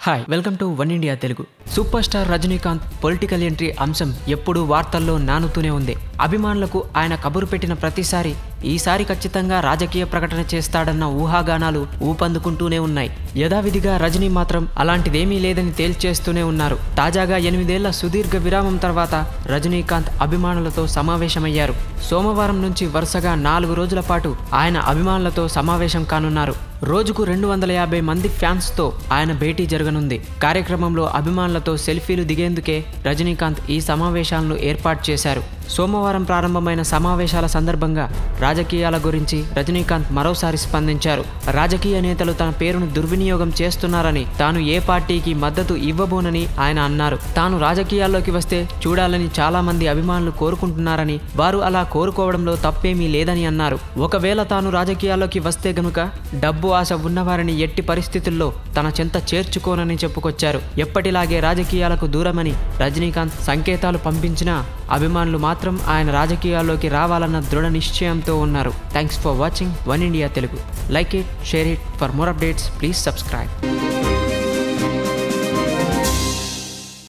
Hi welcome to one India Telugu. Super star Rajinikanth political entry అంశం ఎప్పుడూ వార్తల్లో నానుతూనే ఉంది. అభిమానులకు ఆయన కబురు పెట్టిన ప్రతిసారి ఈసారి ఖచ్చితంగా రాజకీయ ప్రకటన చేస్తాడన్న ఊహాగానాలు ఊపందుకుంటూనే ఉన్నాయి. యథావిధిగా రజనీ మాత్రం అలాంటిదేమీ లేదని తేల్చేస్తూనే ఉన్నారు. తాజాగా 8 ఏళ్ల సుదీర్ఘ విరామం తర్వాత రజనీకాంత్ అభిమానులతో సమావేశమయ్యారు. సోమవారం నుంచి వరుసగా 4 రోజుల పాటు ఆయన అభిమానులతో సమావేశం కానున్నారు. రోజుకు 250 మంది ఫ్యాన్స్తో ఆయన భేటీ జరగనుంది. కార్యక్రమంలో అభిమానులతో సెల్ఫీలు దిగేందుకే రజనీకాంత్ ఈ సమావేశాలను ఏర్పాటు చేశారు. సోమవారం ప్రారంభమైన సమావేశాల సందర్భంగా రాజకీయాల గురించి రజనీకాంత్ మరోసారి స్పందించారు. రాజకీయ నేతలు తన పేరును దుర్వినియోగం చేస్తున్నారని, తాను ఏ పార్టీకి మద్దతు ఇవ్వబోనని ఆయన అన్నారు. తాను రాజకీయాల్లోకి వస్తే చూడాలని చాలా మంది అభిమానులు కోరుకుంటున్నారని, వారు అలా కోరుకోవడంలో తప్పేమీ లేదని అన్నారు. ఒకవేళ తాను రాజకీయాల్లోకి వస్తే గనుక డబ్బు ఆశ ఉన్నవారిని ఎట్టి పరిస్థితుల్లో తన చెంత చేర్చుకోనని చెప్పుకొచ్చారు. ఎప్పటిలాగే రాజకీయాలకు దూరమని రజనీకాంత్ సంకేతాలు పంపించినా అభిమానులు మాత్రం ఆయన రాజకీయాల్లోకి రావాలన్న దృఢ నిశ్చయంతో ఉన్నారు. Thanks for watching one India Telugu. Like it, share it. For more updates please subscribe.